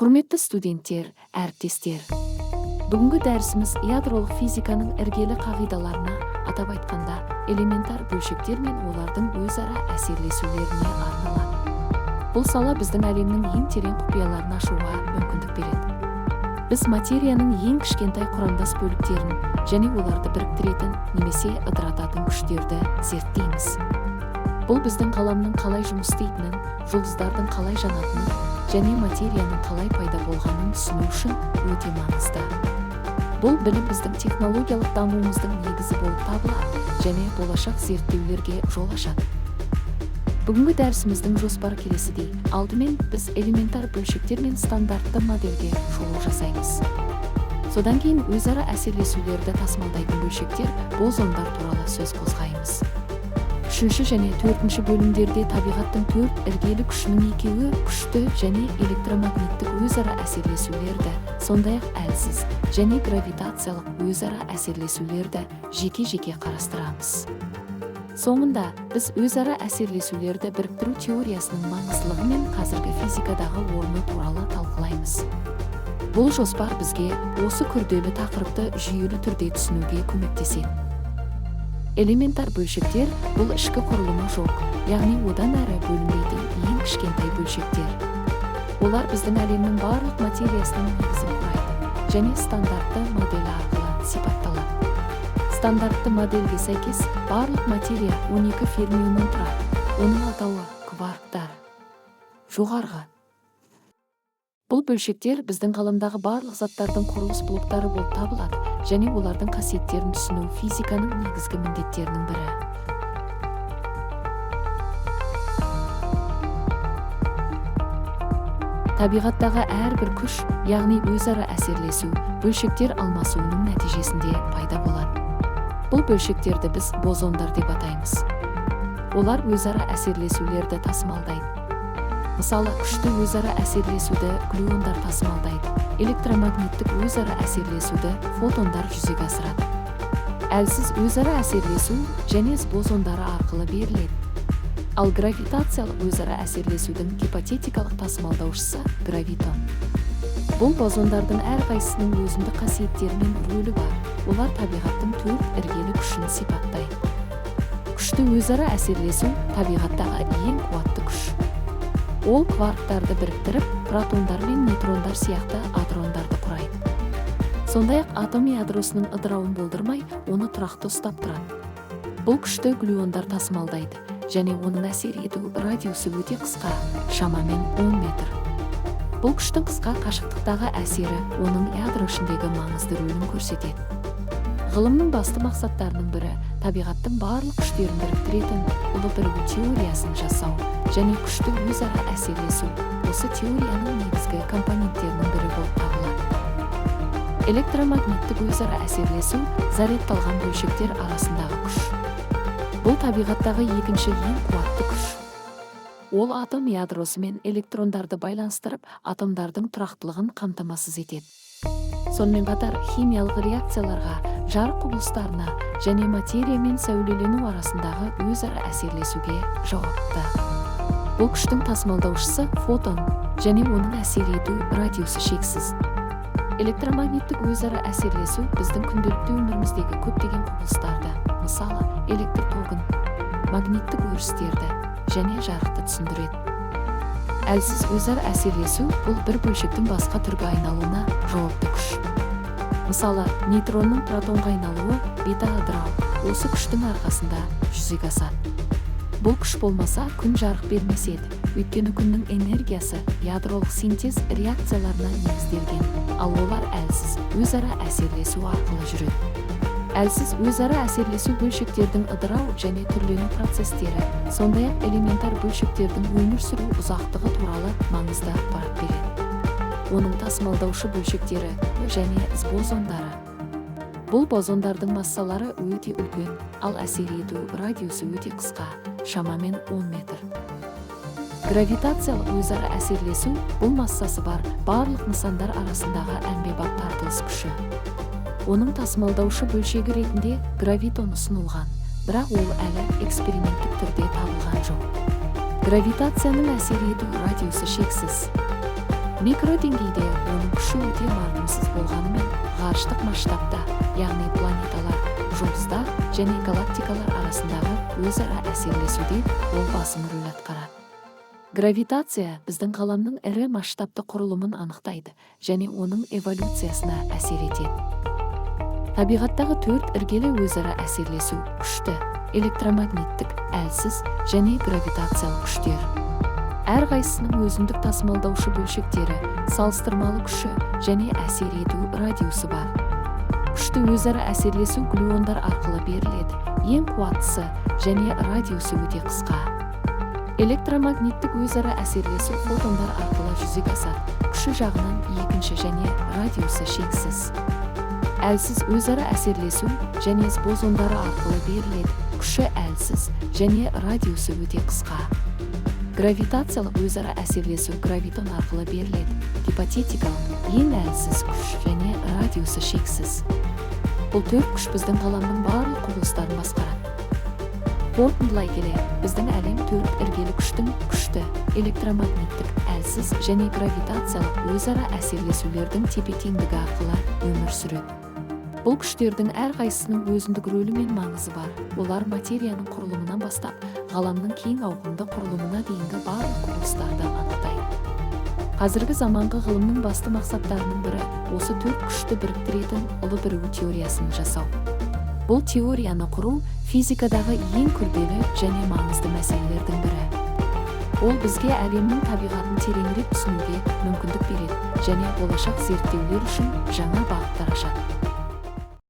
Құрметті студенттер, әріптестер. Бүгінгі дәрісіміз ядролық физиканың іргелі қағидаларына, атап айтқанда, элементар бөлшектер мен олардың өзара әсерлесулеріне арналады. Бұл сала біздің әлемнің ең терең құпияларын ашуға мүмкіндік береді. Біз материяның ең кішкентай құрамдас бөліктерін және оларды біріктіретін немесе ыдырататын күштерді зерттейміз. Бұл біздің ғаламның қалай жұмыс істейтінін, жұлдыздардың қалай жанатынын және материяның қалай пайда болғанын түсіну үшін өте маңызды. Бұл білім біздің технологиялық дамуымыздың негізі болып табылады және болашақ зерттеулерге жол ашады. Бүгінгі дәрісіміздің жоспары келесідей. Алдымен біз элементар бөлшектер мен стандартты модельге шолу жасаймыз. Содан кейін өзара әсерлесулерді тасымалдайтын бөлшектер, бозондар туралы сөз қозғаймыз. Үшінші және төртінші бөлімдерде табиғаттың төрт іргелі күшінің екеуі, күшті және электромагниттік өзара әсерлесулерді, сондай-ақ әлсіз және гравитациялық өзара әсерлесулерді жеке-жеке қарастырамыз. Соңында біз өзара әсерлесулерді біріктіру теориясының маңыздылығы мен қазіргі физикадағы орны туралы талқылаймыз. Бұл жоспар бізге осы күрделі тақырыпты жүйелі түрде түсінуге көмектеседі. Элементар бөлшектер бұл ішкі құрылымы жоқ, яғни одан әрі бөлінбейтін ең кішкентай бөлшектер. Олар біздің әлемнің барлық материясының негізін құрайды және стандартты модель арқылы сипатталады. Стандартты модельге сәйкес барлық материя 12 фермионнан тұрады. Оның атауы кварктар. Жоғарғы. Бұл бөлшектер біздің ғаламдағы барлық заттардың құрылыс блоктары болып табылады және олардың қасиеттерін түсіну физиканың негізгі міндеттерінің бірі. Табиғаттағы әрбір күш, яғни өзара әсерлесу, бөлшектер алмасуының нәтижесінде пайда болады. Бұл бөлшектерді біз бозондар деп атаймыз. Олар өзара әсерлесулерді тасымалдайды. Мысалы, күшті өзара әсерлесуді глюондар тасымалдайды. Электромагниттік өзара әсерлесуді фотондар жүзеге асырады. Әлсіз өзара әсерлесу және бозондары арқылы беріледі. Ал гравитациялық өзара әсерлесудің гипотетикалық тасымалдаушысы гравитон. Бұл бозондардың әрқайсысының өзіндік қасиеттері мен рөлі бар. Олар табиғаттың төрт іргелі күшін сипаттайды. Күшті өзара әсерлесу табиғаттағы ең қуатты күш. Ол кварктарды біріктіріп, протондар мен нейтрондар сияқты адрондарды құрайды. Сондай-ақ атом ядросының ыдырауын болдырмай, оны тұрақты ұстап тұрады. Бұл күшті глюондар тасымалдайды және оның әсер ету радиусы өте қысқа, шамамен 10 метр. Бұл күштің қысқа қашықтықтағы әсері оның ядро ішіндегі маңызды рөлін көрсетеді. Ғылымның басты мақсаттарының бірі табиғаттың барлық күштерін біріктіретін ұлы бірігу теориясын жасау және күшті өзара әсерлесу осы теорияның негізгі компоненттерінің бірі болып табылады. Электромагниттік өзара әсерлесу зарядталған бөлшектер арасындағы күш. Бұл табиғаттағы екінші ең қуатты күш. Ол атом ядросы мен электрондарды байланыстырып, атомдардың тұрақтылығын қамтамасыз етеді. Сонымен қатар химиялық реакцияларға, жарық құбылыстарына және материя мен сәулелену арасындағы өзара әсерлесуге жауапты. Бұл күштің тасымалдаушысы фотон және оның әсер ету радиусы шексіз. Электромагниттік өзара әсерлесу біздің күнделікті өміріміздегі көптеген құбылыстарды, мысалы, электр тогын, магниттік өрістерді және жарықты түсіндіреді. Әлсіз өзара әсерлесу бұл бір бөлшектің басқа түрге айналуына жауапты күш. Мысалы, нейтронның протонға айналуы бета-ыдырау осы күштің арқасында жүзеге асады. Бұл күш болмаса, күн жарық бермес еді, өйткені күннің энергиясы ядролық синтез реакцияларына негізделген, ал олар әлсіз өзара әсерлесу арқылы жүреді. Әлсіз өзара әсерлесу бөлшектердің ыдырау және түрлену процестері, сондай-ақ элементар бөлшектердің өмір сүру ұзақтығы туралы маңызды ақпарат береді. Оның тасымалдаушы бөлшектері және бозондары. Бұл бозондардың массалары өте үлкен, ал әсер ету радиусы өте қысқа, шамамен 10 метр. Гравитациялық өзара әсерлесу бұл массасы бар барлық нысандар арасындағы әмбебап тартылыс күші. Оның тасымалдаушы бөлшегі ретінде гравитон ұсынылған, бірақ ол әлі эксперименттік түрде табылған жоқ. Гравитацияның әсер ету радиусы шексіз. Микро деңгейде оның күші өте мардымсыз болғанымен, ғарыштық масштабта, яғни планеталар, жұлдыздар және галактикалар арасындағы өзара әсерлесуде ол басым рөл атқарады. Гравитация біздің ғаламның ірі масштабты құрылымын анықтайды және оның эволюциясына әсер етеді. Табиғаттағы 4 іргелі өзара әсерлесу күшті, электромагниттік, әлсіз және гравитациялық күштер. Әрқайсысының өзіндік тасымалдаушы бөлшектері, салыстырмалы күші және әсер ету радиусы бар. Күшті өзара әсерлесу глюондар арқылы беріледі, ең қуаттысы және радиусы өте қысқа. Электромагниттік өзара әсерлесу фотондар арқылы жүзеге асады, күші жағынан екінші және радиусы шексіз. Әлсіз өзара әсерлесу және бозондары арқылы беріледі, күші әлсіз және радиусы өте қысқа. Гравитациялық өзара әсерлесу гравитон арқылы беріледі, гипотетикалық, ең әлсіз күш және радиусы шексіз. Бұл 4 күш біздің ғаламның барлық құбылыстарын басқарады. Қорытындылай келе, біздің әлем 4 іргелі күштің күшті, электромагниттік, әлсіз және гравитациялық өзара әсерлесулердің тепе-теңдігі арқылы өмір сүреді. Бұл күштердің әрқайсысының өзіндік рөлі мен маңызы бар. Олар материяның құрылымынан бастап, ғаламның кең ауқымды құрылымына дейінгі барлық құбылыстарды анықтайды. Қазіргі заманғы ғылымның басты мақсаттарының бірі осы 4 күшті біріктіретін ұлы бірігу теориясын жасау. Бұл теорияны құру физикадағы ең күрделі және маңызды мәселелердің бірі. Ол бізге әлемнің табиғатын тереңірек түсінуге мүмкіндік береді және болашақ зерттеулер үшін жаңа бағыттар ашады.